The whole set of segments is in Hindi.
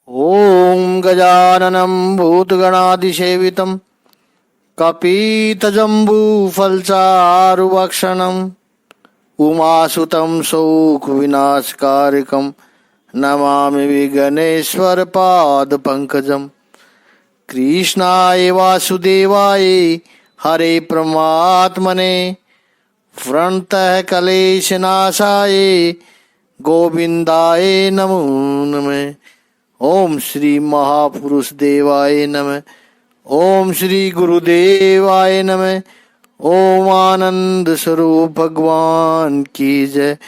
ॐ गजाननं भूतगणाधिसेवितं कपीतजम्बूफलचारुभक्षणम् उमासुतं शोकविनाशकारिकं नमामि विघ्नेश्वरपादपङ्कजं। कृष्णाय वासुदेवाय हरे परमात्मने प्रणतः क्लेशनाशाय गोविन्दाय नमो नमः। ओम श्री महापुरुष देवाय नमः। ओम श्री गुरुदेवाय नमः। ओम आनंद स्वरूप भगवान की जय।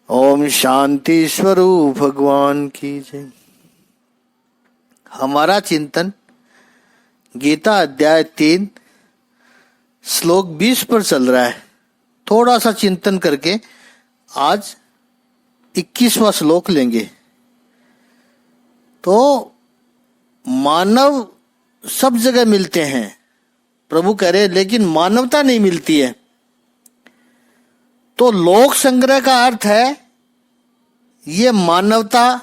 ओम शांति स्वरूप भगवान की जय। हमारा चिंतन गीता अध्याय 3 श्लोक 20 पर चल रहा है। थोड़ा सा चिंतन करके आज 21वां श्लोक लेंगे। तो मानव सब जगह मिलते हैं, प्रभु कह रहे, लेकिन मानवता नहीं मिलती है। तो लोक संग्रह का अर्थ है ये मानवता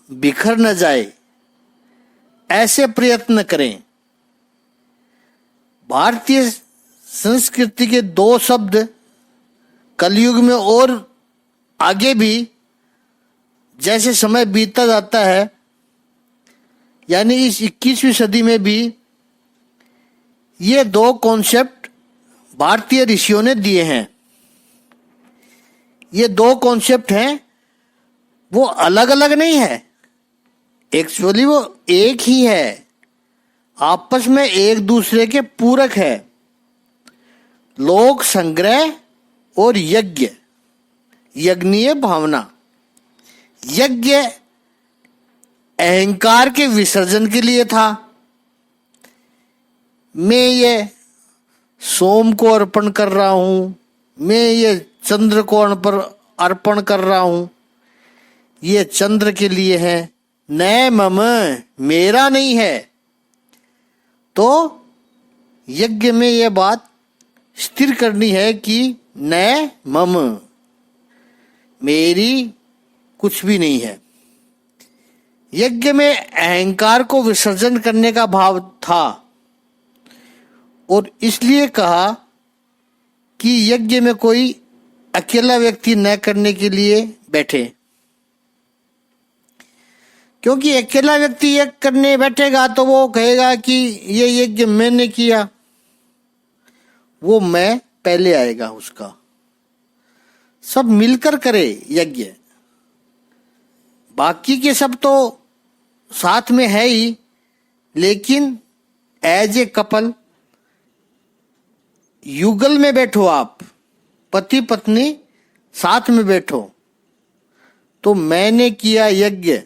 बिखर न जाए, ऐसे प्रयत्न करें। भारतीय संस्कृति के 2 शब्द कलयुग में और आगे भी जैसे समय बीतता जाता है, यानी इस 21वीं सदी में भी ये 2 कॉन्सेप्ट भारतीय ऋषियों ने दिए हैं। ये 2 कॉन्सेप्ट हैं, वो अलग अलग नहीं है, एक्चुअली वो एक ही है, आपस में एक दूसरे के पूरक है। लोक संग्रह और यज्ञ, यज्ञीय भावना। यज्ञ अहंकार के विसर्जन के लिए था। मैं ये सोम को अर्पण कर रहा हूं, मैं ये चंद्र को अर्पण कर रहा हूं, ये चंद्र के लिए है, न मम, मेरा नहीं है। तो यज्ञ में यह बात स्थिर करनी है कि न मम, मेरी कुछ भी नहीं है। यज्ञ में अहंकार को विसर्जन करने का भाव था और इसलिए कहा कि यज्ञ में कोई अकेला व्यक्ति न करने के लिए बैठे, क्योंकि अकेला व्यक्ति यज्ञ करने बैठेगा तो वो कहेगा कि ये यज्ञ मैंने किया, वो मैं पहले आएगा उसका। सब मिलकर करे यज्ञ, बाकी के सब तो साथ में है ही, लेकिन एज ए कपल युगल में बैठो, आप पति पत्नी साथ में बैठो, तो मैंने किया यज्ञ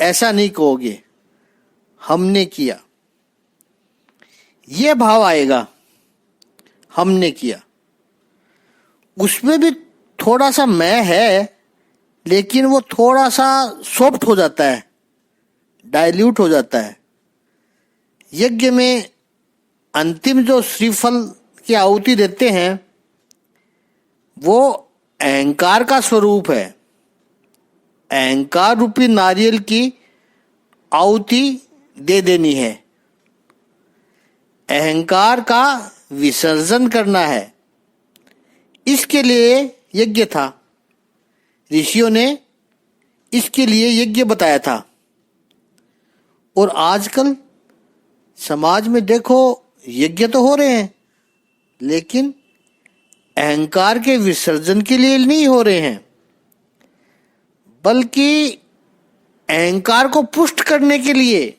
ऐसा नहीं कहोगे, हमने किया, ये भाव आएगा। हमने किया, उसमें भी थोड़ा सा मैं है, लेकिन वो थोड़ा सा सॉफ्ट हो जाता है, डाइल्यूट हो जाता है। यज्ञ में अंतिम जो श्रीफल की आहुति देते हैं वो अहंकार का स्वरूप है। अहंकार रूपी नारियल की आहुति दे देनी है, अहंकार का विसर्जन करना है। इसके लिए यज्ञ था, ऋषियों ने इसके लिए यज्ञ बताया था। और आजकल समाज में देखो यज्ञ तो हो रहे हैं, लेकिन अहंकार के विसर्जन के लिए नहीं हो रहे हैं, बल्कि अहंकार को पुष्ट करने के लिए,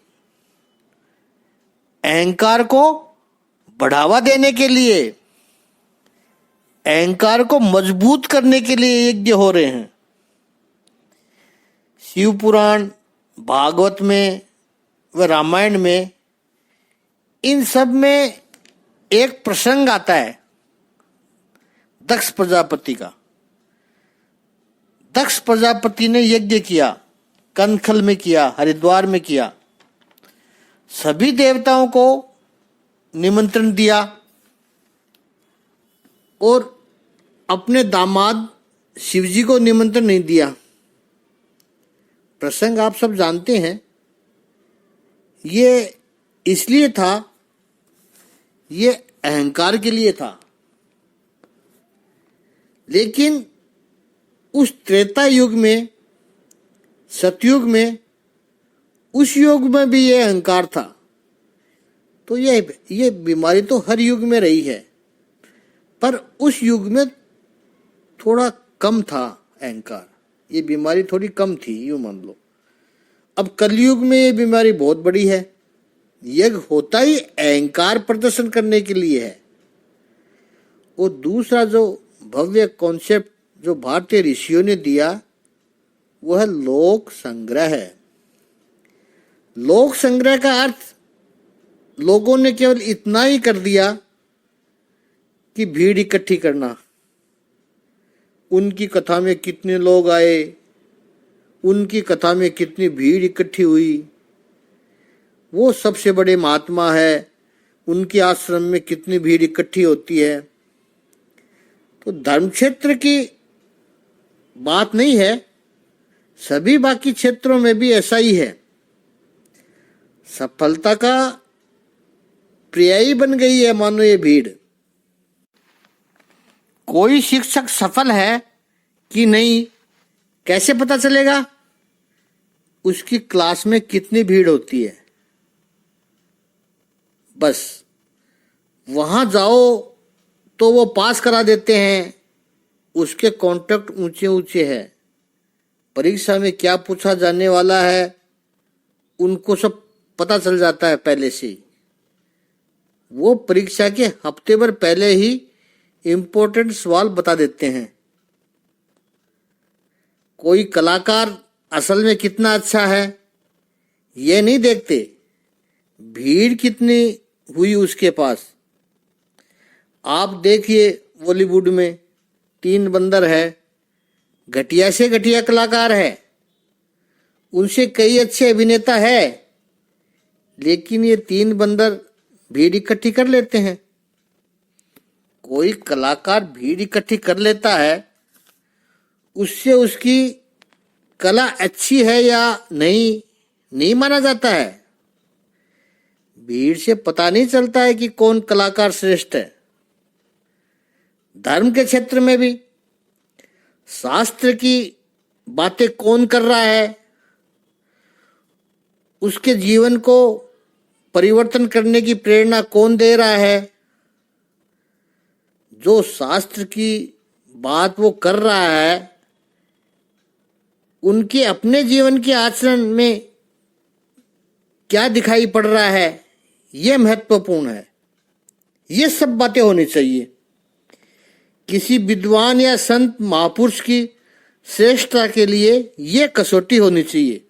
अहंकार को बढ़ावा देने के लिए, अहंकार को मजबूत करने के लिए यज्ञ हो रहे हैं। शिव पुराण, भागवत में व रामायण में इन सब में एक प्रसंग आता है दक्ष प्रजापति का। दक्ष प्रजापति ने यज्ञ किया, कनखल में किया, हरिद्वार में किया, सभी देवताओं को निमंत्रण दिया और अपने दामाद शिवजी को निमंत्रण नहीं दिया। प्रसंग आप सब जानते हैं, ये इसलिए था, ये अहंकार के लिए था। लेकिन उस त्रेता युग में, सतयुग में, उस युग में भी ये अहंकार था। तो ये बीमारी तो हर युग में रही है, पर उस युग में थोड़ा कम था अहंकार। ये बीमारी थोड़ी कम थी, यूं मान लो। अब कलयुग में ये बीमारी बहुत बड़ी है। यज्ञ होता ही अहंकार प्रदर्शन करने के लिए है। और दूसरा जो भव्य कॉन्सेप्ट जो भारतीय ऋषियों ने दिया, वह लोक संग्रह है। लोक संग्रह का अर्थ लोगों ने केवल इतना ही कर दिया कि भीड़ इकट्ठी करना। उनकी कथा में कितने लोग आए, उनकी कथा में कितनी भीड़ इकट्ठी हुई, वो सबसे बड़े महात्मा है, उनके आश्रम में कितनी भीड़ इकट्ठी होती है। तो धर्म क्षेत्र की बात नहीं है, सभी बाकी क्षेत्रों में भी ऐसा ही है। सफलता का पर्यायी बन गई है मानो ये भीड़। कोई शिक्षक सफल है कि नहीं कैसे पता चलेगा? उसकी क्लास में कितनी भीड़ होती है। बस वहां जाओ तो वो पास करा देते हैं, उसके कॉन्टेक्ट ऊंचे ऊंचे हैं। परीक्षा में क्या पूछा जाने वाला है उनको सब पता चल जाता है पहले से ही। वो परीक्षा के हफ्ते भर पहले ही इम्पोर्टेंट सवाल बता देते हैं। कोई कलाकार असल में कितना अच्छा है ये नहीं देखते, भीड़ कितनी हुई उसके पास। आप देखिए बॉलीवुड में 3 बंदर है, घटिया से घटिया कलाकार है, उनसे कई अच्छे अभिनेता है, लेकिन ये 3 बंदर भीड़ इकट्ठी कर लेते हैं। कोई कलाकार भीड़ इकट्ठी कर लेता है, उससे उसकी कला अच्छी है या नहीं माना जाता है। भीड़ से पता नहीं चलता है कि कौन कलाकार श्रेष्ठ है। धर्म के क्षेत्र में भी शास्त्र की बातें कौन कर रहा है, उसके जीवन को परिवर्तन करने की प्रेरणा कौन दे रहा है। जो शास्त्र की बात वो कर रहा है, उनके अपने जीवन के आचरण में क्या दिखाई पड़ रहा है, ये महत्वपूर्ण है। ये सब बातें होनी चाहिए। किसी विद्वान या संत महापुरुष की श्रेष्ठता के लिए ये कसौटी होनी चाहिए।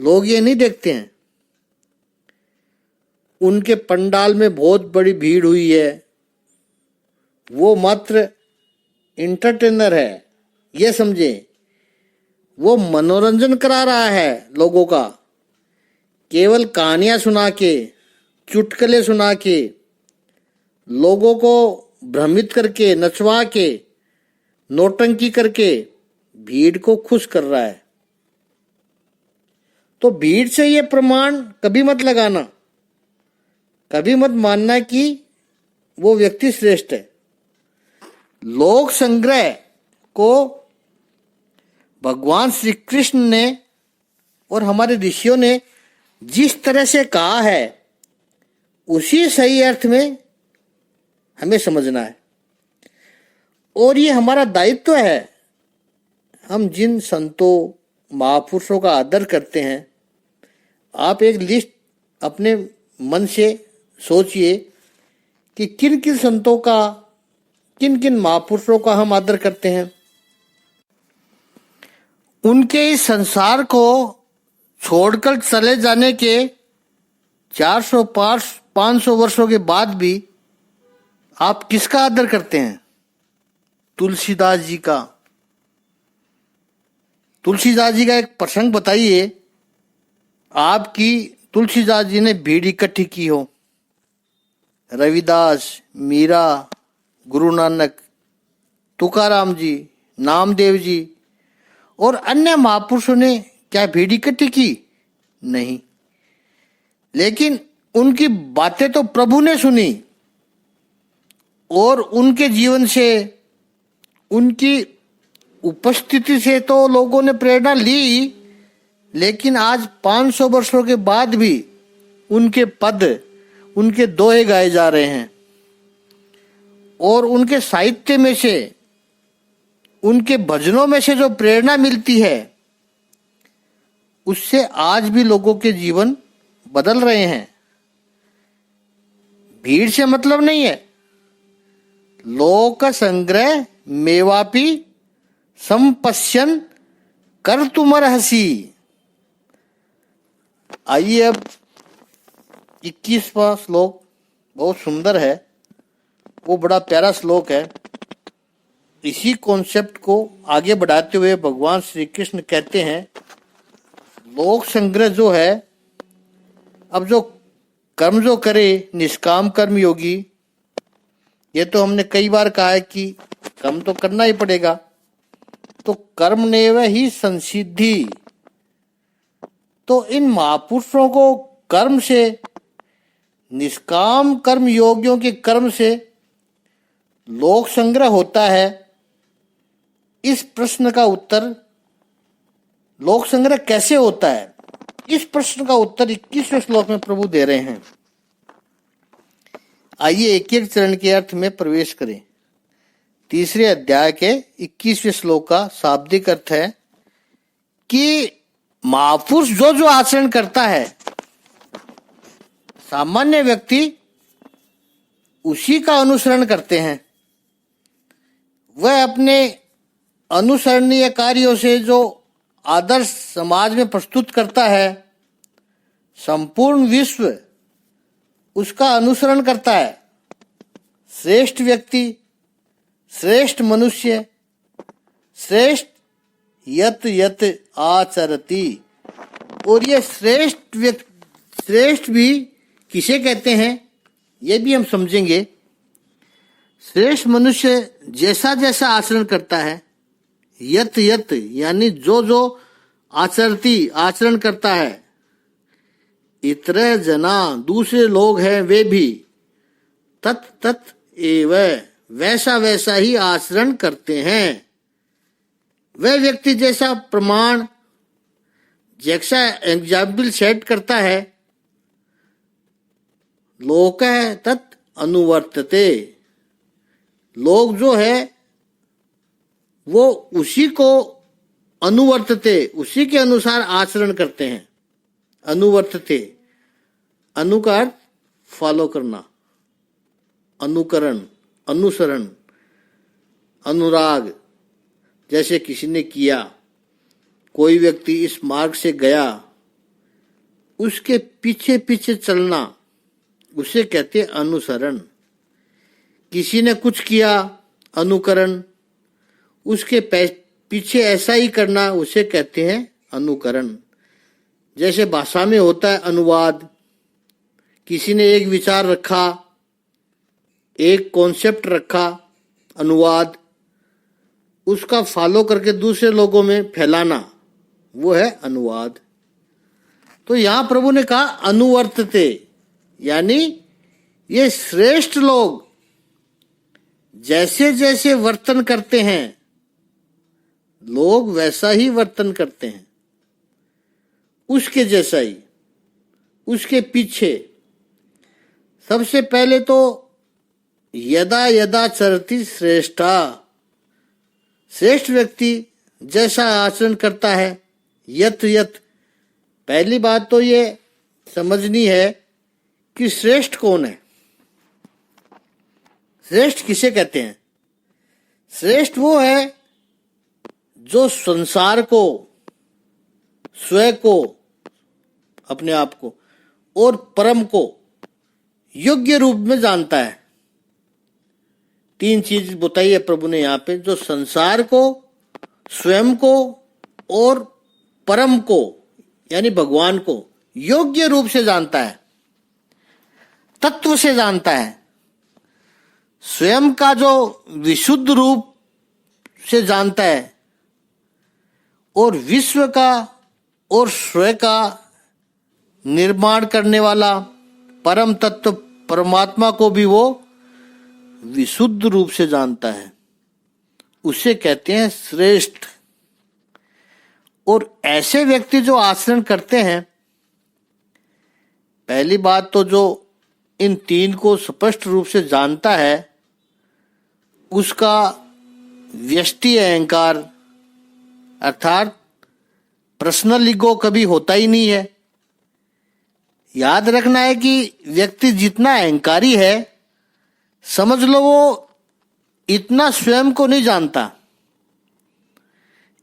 लोग ये नहीं देखते हैं। उनके पंडाल में बहुत बड़ी भीड़ हुई है, वो मात्र इंटरटेनर है, ये समझे। वो मनोरंजन करा रहा है लोगों का, केवल कहानियां सुना के, चुटकुले सुना के, लोगों को भ्रमित करके, नचवा के, नौटंकी करके भीड़ को खुश कर रहा है। तो भीड़ से ये प्रमाण कभी मत लगाना, कभी मत मानना कि वो व्यक्ति श्रेष्ठ है। लोक संग्रह को भगवान श्री कृष्ण ने और हमारे ऋषियों ने जिस तरह से कहा है, उसी सही अर्थ में हमें समझना है। और ये हमारा दायित्व है। हम जिन संतों महापुरुषों का आदर करते हैं, आप एक लिस्ट अपने मन से सोचिए कि किन किन संतों का, किन किन महापुरुषों का हम आदर करते हैं। उनके इस संसार को छोड़कर चले जाने के 400-500 वर्षों के बाद भी आप किसका आदर करते हैं? तुलसीदास जी का। तुलसीदास जी का एक प्रसंग बताइए, आपकी तुलसीदास जी ने भीड़ इकट्ठी की हो। रविदास, मीरा, गुरु नानक, तुकाराम जी, नामदेव जी और अन्य महापुरुषों ने क्या भीड़ इकट्ठी की? नहीं। लेकिन उनकी बातें तो प्रभु ने सुनी और उनके जीवन से, उनकी उपस्थिति से तो लोगों ने प्रेरणा ली, लेकिन आज 500 वर्षों के बाद भी उनके पद, उनके दोहे गाए जा रहे हैं और उनके साहित्य में से, उनके भजनों में से जो प्रेरणा मिलती है उससे आज भी लोगों के जीवन बदल रहे हैं। भीड़ से मतलब नहीं है। लोक संग्रह मेवापी संपश्यन कर तुमर हसी। आइए अब 21वां श्लोक बहुत सुंदर है, वो बड़ा प्यारा श्लोक है। इसी कॉन्सेप्ट को आगे बढ़ाते हुए भगवान श्री कृष्ण कहते हैं, लोक संग्रह जो है, अब जो कर्म जो करे निष्काम कर्म योगी, ये तो हमने कई बार कहा है कि कर्म तो करना ही पड़ेगा, तो कर्म नेव ही संसिद्धि। तो इन महापुरुषों को कर्म से, निष्काम कर्म योगियों के कर्म से लोक संग्रह होता है। इस प्रश्न का उत्तर, लोक संग्रह कैसे होता है, इस प्रश्न का उत्तर 21वें श्लोक में प्रभु दे रहे हैं। आइए एक एक चरण के अर्थ में प्रवेश करें। तीसरे अध्याय के 21वें श्लोक का शाब्दिक अर्थ है कि महापुरुष जो जो आचरण करता है, सामान्य व्यक्ति उसी का अनुसरण करते हैं। वह अपने अनुसरणीय कार्यों से जो आदर्श समाज में प्रस्तुत करता है, संपूर्ण विश्व उसका अनुसरण करता है। श्रेष्ठ व्यक्ति, श्रेष्ठ मनुष्य, श्रेष्ठ यत यत आचरति। और ये श्रेष्ठ भी किसे कहते हैं, ये भी हम समझेंगे। श्रेष्ठ मनुष्य जैसा जैसा आचरण करता है, यत यत यानी जो जो आचरती आचरण करता है, इतरे जना दूसरे लोग हैं वे भी, तत् तत् एव वैसा वैसा ही आचरण करते हैं। वह व्यक्ति जैसा प्रमाण, जैसा एग्जाम्पल सेट करता है, लोक है तत् अनुवर्तते। लोग जो है वो उसी को अनुवर्तते, उसी के अनुसार आचरण करते हैं। अनुवर्तते, अनु का अर्थ फॉलो करना, अनुकरण, अनुसरण, अनुराग। जैसे किसी ने किया, कोई व्यक्ति इस मार्ग से गया, उसके पीछे पीछे चलना, उसे कहते हैं अनुसरण। किसी ने कुछ किया, अनुकरण, उसके पीछे ऐसा ही करना, उसे कहते हैं अनुकरण। जैसे भाषा में होता है अनुवाद। किसी ने एक विचार रखा, एक कॉन्सेप्ट रखा, अनुवाद, उसका फॉलो करके दूसरे लोगों में फैलाना, वो है अनुवाद। तो यहां प्रभु ने कहा अनुवर्तते, यानी ये श्रेष्ठ लोग जैसे जैसे वर्तन करते हैं, लोग वैसा ही वर्तन करते हैं, उसके जैसा ही, उसके पीछे। सबसे पहले तो यदा यदा चरति श्रेष्ठा, श्रेष्ठ व्यक्ति जैसा आचरण करता है, यत यत। पहली बात तो ये समझनी है कि श्रेष्ठ कौन है। श्रेष्ठ किसे कहते हैं? श्रेष्ठ वो है जो संसार को, स्वयं को, अपने आप को और परम को योग्य रूप में जानता है। तीन चीज बताई है प्रभु ने यहाँ पे, जो संसार को, स्वयं को और परम को यानी भगवान को योग्य रूप से जानता है, तत्व से जानता है। स्वयं का जो विशुद्ध रूप से जानता है और विश्व का और स्वयं का निर्माण करने वाला परम तत्व परमात्मा को भी वो विशुद्ध रूप से जानता है। उसे कहते हैं श्रेष्ठ। और ऐसे व्यक्ति जो आचरण करते हैं, पहली बात तो जो इन तीन को स्पष्ट रूप से जानता है, उसका व्यष्टि अहंकार अर्थात पर्सनल ईगो कभी होता ही नहीं है। याद रखना है कि व्यक्ति जितना अहंकारी है, समझ लो वो इतना स्वयं को नहीं जानता,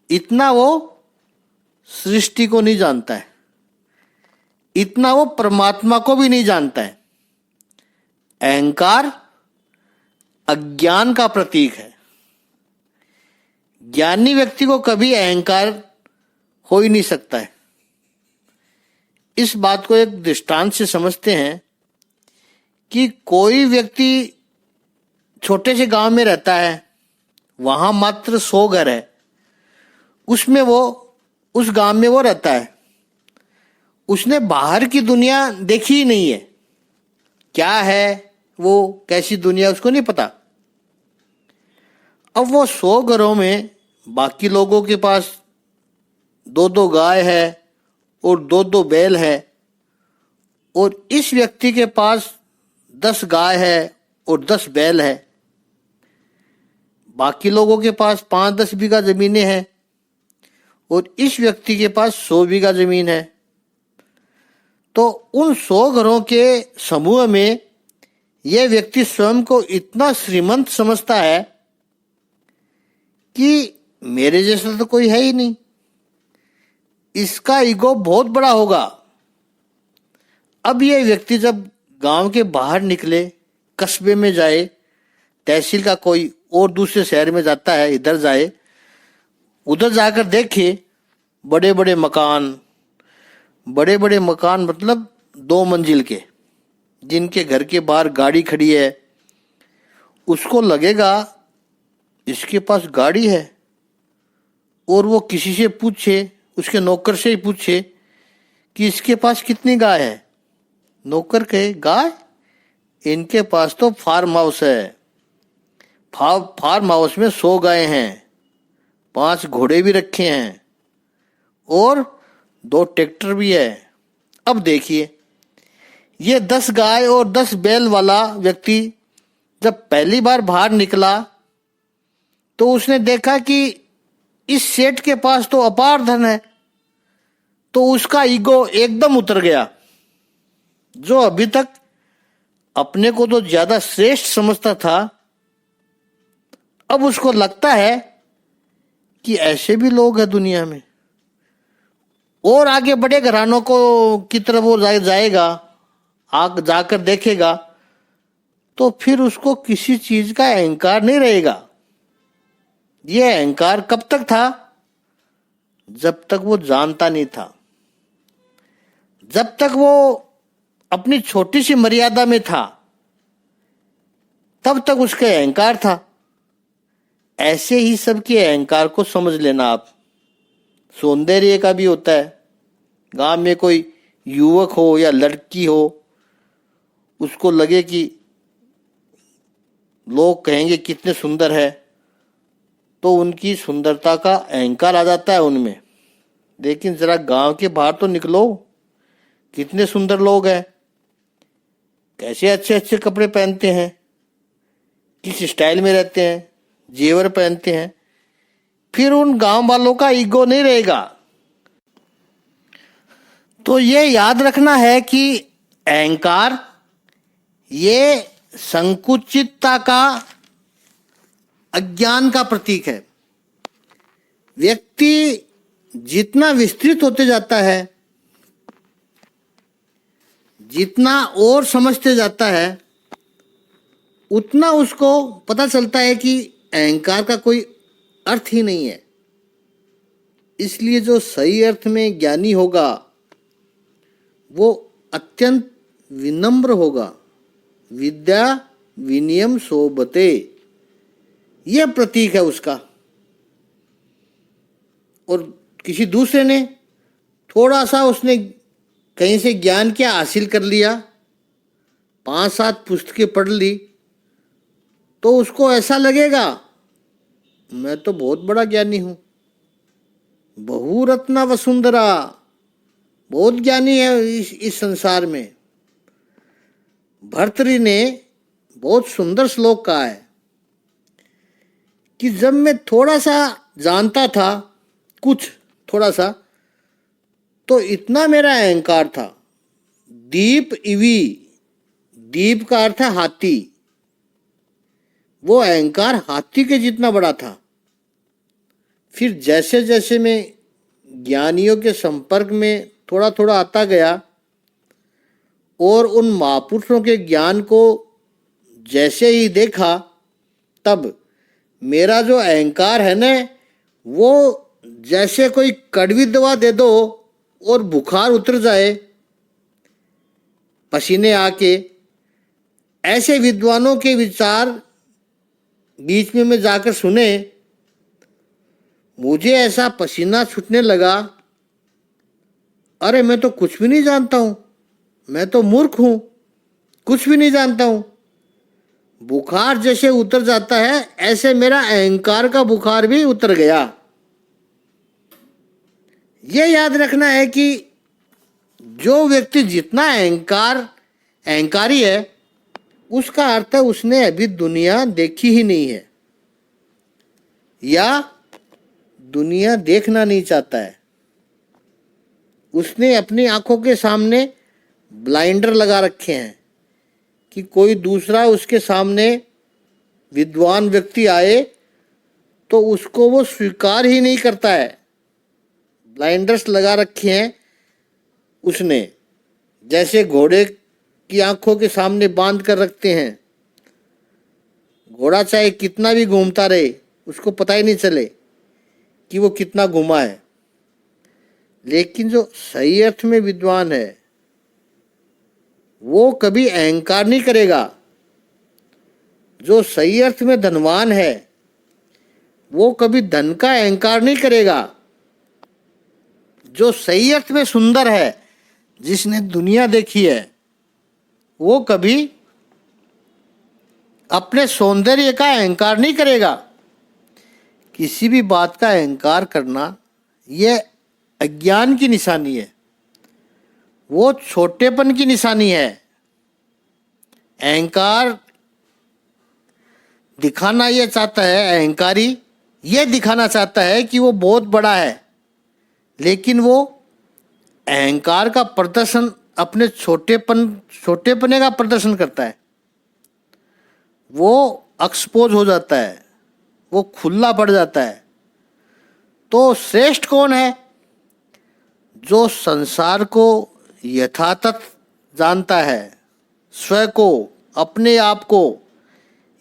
इतना वो सृष्टि को नहीं जानता है, इतना वो परमात्मा को भी नहीं जानता है। अहंकार अज्ञान का प्रतीक है। ज्ञानी व्यक्ति को कभी अहंकार हो ही नहीं सकता है। इस बात को एक दृष्टांत से समझते हैं कि कोई व्यक्ति छोटे से गांव में रहता है, वहां मात्र 100 घर है, उसमें वो उस गांव में वो रहता है, उसने बाहर की दुनिया देखी ही नहीं है। क्या है वो, कैसी दुनिया, उसको नहीं पता। अब वो 100 घरों में बाकी लोगों के पास 2-2 गाय है और 2-2 बैल है, और इस व्यक्ति के पास 10 गाय है और 10 बैल है। बाकी लोगों के पास 5-10 बीघा जमीनें हैं और इस व्यक्ति के पास 100 बीघा जमीन है। तो उन 100 घरों के समूह में यह व्यक्ति स्वयं को इतना श्रीमंत समझता है कि मेरे जैसा तो कोई है ही नहीं, इसका ईगो बहुत बड़ा होगा। अब यह व्यक्ति जब गांव के बाहर निकले, कस्बे में जाए, तहसील का कोई और दूसरे शहर में जाता है, इधर जाए, उधर जाकर देखे बड़े बड़े मकान, बड़े बड़े मकान मतलब 2 मंजिल के, जिनके घर के बाहर गाड़ी खड़ी है, उसको लगेगा इसके पास गाड़ी है। और वो किसी से पूछे, उसके नौकर से ही पूछे कि इसके पास कितनी गाय है। नौकर कहे गाय, इनके पास तो फार्म हाउस है, फार्म हाउस में 100 गायें हैं, 5 घोड़े भी रखे हैं और 2 ट्रैक्टर भी है। अब देखिए, ये 10 गाय और 10 बैल वाला व्यक्ति जब पहली बार बाहर निकला तो उसने देखा कि इस सेठ के पास तो अपार धन है, तो उसका ईगो एकदम उतर गया। जो अभी तक अपने को तो ज्यादा श्रेष्ठ समझता था, अब उसको लगता है कि ऐसे भी लोग हैं दुनिया में। और आगे बड़े घरानों को की तरफ वो जाएगा, आग जाकर देखेगा, तो फिर उसको किसी चीज का अहंकार नहीं रहेगा। यह अहंकार कब तक था? जब तक वो जानता नहीं था, जब तक वो अपनी छोटी सी मर्यादा में था, तब तक उसका अहंकार था। ऐसे ही सबके अहंकार को समझ लेना आप। सौंदर्य का भी होता है। गांव में कोई युवक हो या लड़की हो, उसको लगे कि लोग कहेंगे कितने सुंदर है, तो उनकी सुंदरता का अहंकार आ जाता है उनमें। लेकिन जरा गांव के बाहर तो निकलो, कितने सुंदर लोग हैं, कैसे अच्छे अच्छे कपड़े पहनते हैं, किस स्टाइल में रहते हैं, जेवर पहनते हैं, फिर उन गांव वालों का ईगो नहीं रहेगा। तो ये याद रखना है कि अहंकार ये संकुचितता का, अज्ञान का प्रतीक है। व्यक्ति जितना विस्तृत होते जाता है, जितना और समझते जाता है, उतना उसको पता चलता है कि अहंकार का कोई अर्थ ही नहीं है। इसलिए जो सही अर्थ में ज्ञानी होगा वो अत्यंत विनम्र होगा। विद्या विनयम सोबते, यह प्रतीक है उसका। और किसी दूसरे ने थोड़ा सा उसने कहीं से ज्ञान क्या हासिल कर लिया, 5-7 पुस्तकें पढ़ ली, तो उसको ऐसा लगेगा मैं तो बहुत बड़ा ज्ञानी हूं। बहुरत्ना वसुंधरा, बहुत ज्ञानी है इस संसार में। भर्तृहरि ने बहुत सुंदर श्लोक कहा है कि जब मैं थोड़ा सा जानता था, कुछ थोड़ा सा, तो इतना मेरा अहंकार था। दीप इवी, दीप का अर्थ है हाथी, वो अहंकार हाथी के जितना बड़ा था। फिर जैसे जैसे मैं ज्ञानियों के संपर्क में थोड़ा थोड़ा आता गया और उन महापुरुषों के ज्ञान को जैसे ही देखा, तब मेरा जो अहंकार है ना, वो जैसे कोई कड़वी दवा दे दो और बुखार उतर जाए, पसीने आके, ऐसे विद्वानों के विचार बीच में मैं जाकर सुने, मुझे ऐसा पसीना छूटने लगा, अरे मैं तो कुछ भी नहीं जानता हूं, मैं तो मूर्ख हूं, कुछ भी नहीं जानता हूं। बुखार जैसे उतर जाता है, ऐसे मेरा अहंकार का बुखार भी उतर गया। यह याद रखना है कि जो व्यक्ति जितना अहंकारी है, उसका अर्थ है उसने अभी दुनिया देखी ही नहीं है, या दुनिया देखना नहीं चाहता है। उसने अपनी आंखों के सामने ब्लाइंडर लगा रखे हैं कि कोई दूसरा उसके सामने विद्वान व्यक्ति आए तो उसको वो स्वीकार ही नहीं करता है। ब्लाइंडर्स लगा रखे हैं उसने, जैसे घोड़े की आंखों के सामने बांध कर रखते हैं। घोड़ा चाहे कितना भी घूमता रहे, उसको पता ही नहीं चले कि वो कितना घूमा है। लेकिन जो सही अर्थ में विद्वान है, वो कभी अहंकार नहीं करेगा। जो सही अर्थ में धनवान है, वो कभी धन का अहंकार नहीं करेगा। जो सही अर्थ में सुंदर है, जिसने दुनिया देखी है, वो कभी अपने सौंदर्य का अहंकार नहीं करेगा। किसी भी बात का अहंकार करना यह अज्ञान की निशानी है, वो छोटेपन की निशानी है। अहंकार दिखाना यह चाहता है, अहंकारी यह दिखाना चाहता है कि वो बहुत बड़ा है, लेकिन वो अहंकार का प्रदर्शन अपने छोटेपने का प्रदर्शन करता है। वो एक्सपोज हो जाता है, वो खुला पड़ जाता है। तो श्रेष्ठ कौन है? जो संसार को यथातथ जानता है, स्वयं को, अपने आप को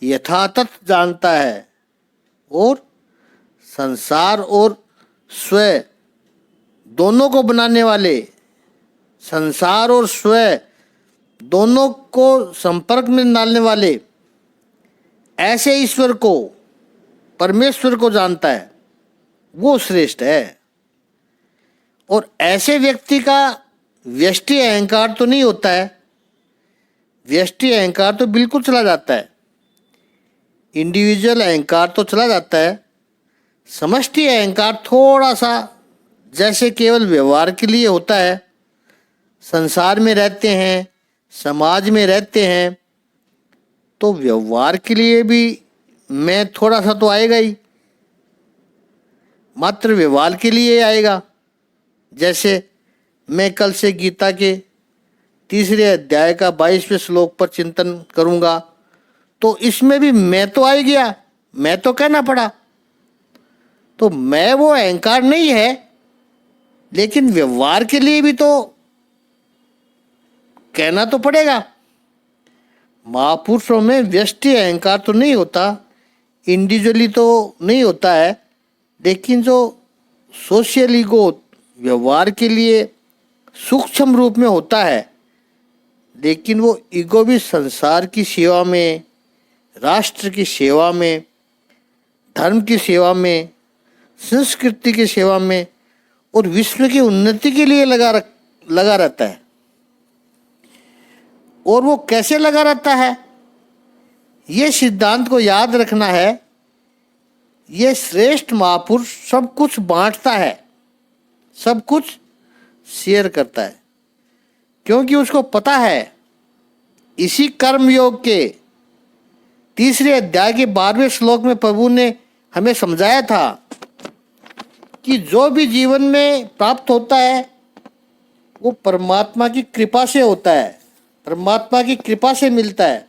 यथातथ जानता है, और संसार और स्वयं दोनों को बनाने वाले, संसार और स्वयं दोनों को संपर्क में डालने वाले ऐसे ईश्वर को, परमेश्वर को जानता है, वो श्रेष्ठ है। और ऐसे व्यक्ति का व्यष्टि अहंकार तो नहीं होता है। व्यष्टि अहंकार तो बिल्कुल चला जाता है, इंडिविजुअल अहंकार तो चला जाता है। समष्टि अहंकार थोड़ा सा, जैसे केवल व्यवहार के लिए होता है। संसार में रहते हैं, समाज में रहते हैं, तो व्यवहार के लिए भी मैं थोड़ा सा तो आएगा ही, मात्र व्यवहार के लिए आएगा। जैसे मैं कल से गीता के 3 अध्याय का 22वें श्लोक पर चिंतन करूंगा, तो इसमें भी मैं तो आ ही गया, मैं तो कहना पड़ा। तो मैं वो अहंकार नहीं है, लेकिन व्यवहार के लिए भी तो कहना तो पड़ेगा। महापुरुषों में व्यष्टि अहंकार तो नहीं होता, इंडिविजुअली तो नहीं होता है, लेकिन जो सोशल ईगो व्यवहार के लिए सूक्ष्म रूप में होता है, लेकिन वो ईगो भी संसार की सेवा में, राष्ट्र की सेवा में, धर्म की सेवा में, संस्कृति की सेवा में और विश्व की उन्नति के लिए लगा रहता है। और वो कैसे लगा रहता है, ये सिद्धांत को याद रखना है। ये श्रेष्ठ महापुरुष सब कुछ बांटता है, सब कुछ शेयर करता है, क्योंकि उसको पता है। इसी कर्मयोग के 3 अध्याय के 12वें श्लोक में प्रभु ने हमें समझाया था कि जो भी जीवन में प्राप्त होता है वो परमात्मा की कृपा से होता है, परमात्मा की कृपा से मिलता है,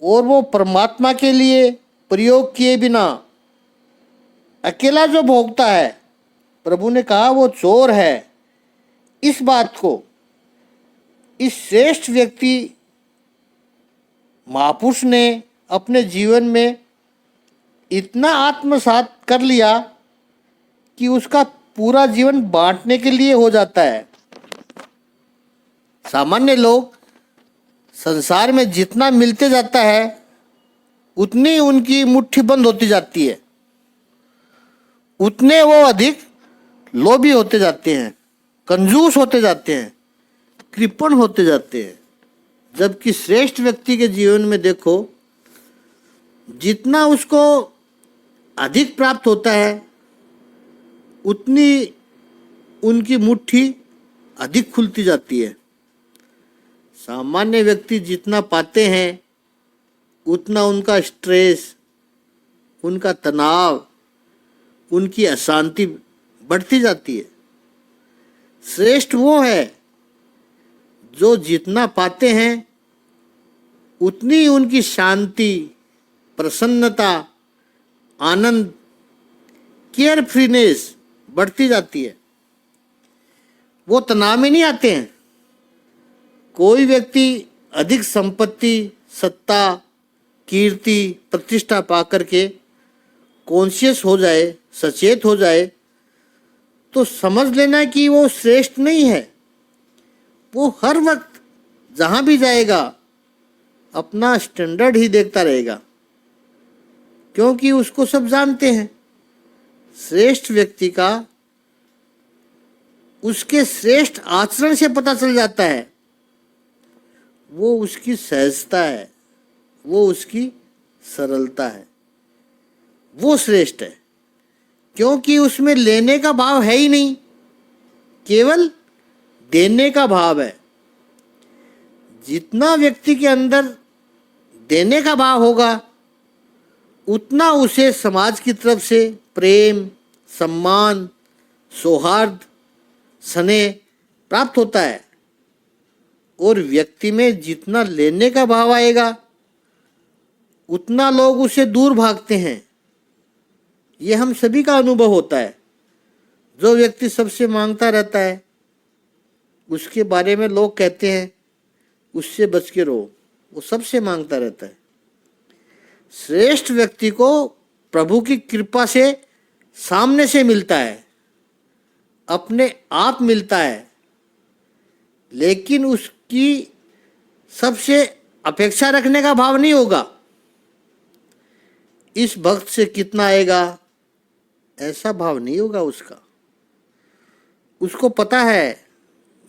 और वो परमात्मा के लिए प्रयोग किए बिना अकेला जो भोगता है, प्रभु ने कहा वो चोर है। इस बात को इस श्रेष्ठ व्यक्ति महापुरुष ने अपने जीवन में इतना आत्मसात कर लिया कि उसका पूरा जीवन बांटने के लिए हो जाता है। सामान्य लोग संसार में जितना मिलते जाता है उतनी उनकी मुट्ठी बंद होती जाती है, उतने वो अधिक लोभी होते जाते हैं, कंजूस होते जाते हैं, कृपण होते जाते हैं। जबकि श्रेष्ठ व्यक्ति के जीवन में देखो, जितना उसको अधिक प्राप्त होता है उतनी उनकी मुट्ठी अधिक खुलती जाती है। सामान्य व्यक्ति जितना पाते हैं उतना उनका स्ट्रेस, उनका तनाव, उनकी अशांति बढ़ती जाती है। श्रेष्ठ वो है जो जितना पाते हैं उतनी उनकी शांति, प्रसन्नता, आनंद, केयर फ्रीनेस बढ़ती जाती है। वो तनाव में नहीं आते हैं। कोई व्यक्ति अधिक संपत्ति, सत्ता, कीर्ति, प्रतिष्ठा पाकर के कॉन्शियस हो जाए, सचेत हो जाए, तो समझ लेना कि वो श्रेष्ठ नहीं है। वो हर वक्त जहाँ भी जाएगा अपना स्टैंडर्ड ही देखता रहेगा, क्योंकि उसको सब जानते हैं। श्रेष्ठ व्यक्ति का उसके श्रेष्ठ आचरण से पता चल जाता है। वो उसकी सहजता है, वो उसकी सरलता है, वो श्रेष्ठ है, क्योंकि उसमें लेने का भाव है ही नहीं, केवल देने का भाव है। जितना व्यक्ति के अंदर देने का भाव होगा उतना उसे समाज की तरफ से प्रेम, सम्मान, सौहार्द, स्नेह प्राप्त होता है। और व्यक्ति में जितना लेने का भाव आएगा उतना लोग उससे दूर भागते हैं। ये हम सभी का अनुभव होता है। जो व्यक्ति सबसे मांगता रहता है उसके बारे में लोग कहते हैं उससे बच के रहो, वो सबसे मांगता रहता है। श्रेष्ठ व्यक्ति को प्रभु की कृपा से सामने से मिलता है, अपने आप मिलता है, लेकिन उसकी सबसे अपेक्षा रखने का भाव नहीं होगा। इस भक्त से कितना आएगा ऐसा भाव नहीं होगा उसका। उसको पता है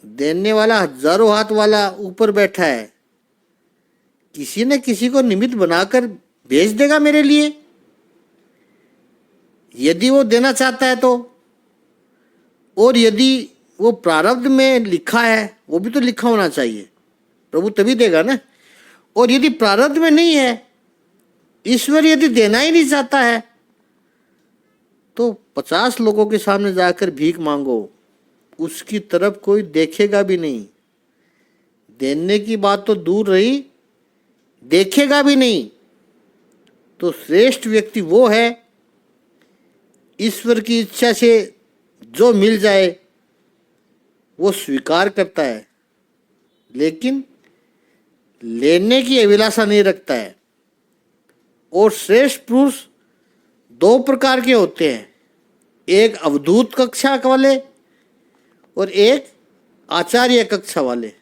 देने वाला हजारों हाथ वाला ऊपर बैठा है, किसी न किसी को निमित्त बनाकर भेज देगा मेरे लिए, यदि वो देना चाहता है तो। और यदि वो प्रारब्ध में लिखा है, वो भी तो लिखा होना चाहिए, प्रभु तभी देगा ना। और यदि प्रारब्ध में नहीं है, ईश्वर यदि देना ही नहीं चाहता है, तो 50 लोगों के सामने जाकर भीख मांगो, उसकी तरफ कोई देखेगा भी नहीं। देने की बात तो दूर रही, देखेगा भी नहीं। तो श्रेष्ठ व्यक्ति वो है ईश्वर की इच्छा से जो मिल जाए वो स्वीकार करता है, लेकिन लेने की अभिलाषा नहीं रखता है। और श्रेष्ठ पुरुष 2 प्रकार के होते हैं, एक अवधूत कक्षा वाले और एक आचार्य कक्षा वाले।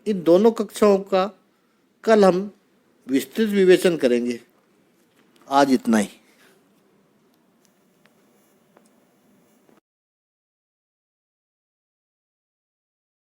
इन दोनों कक्षाओं का कल हम विस्तृत विवेचन करेंगे। आज इतना ही।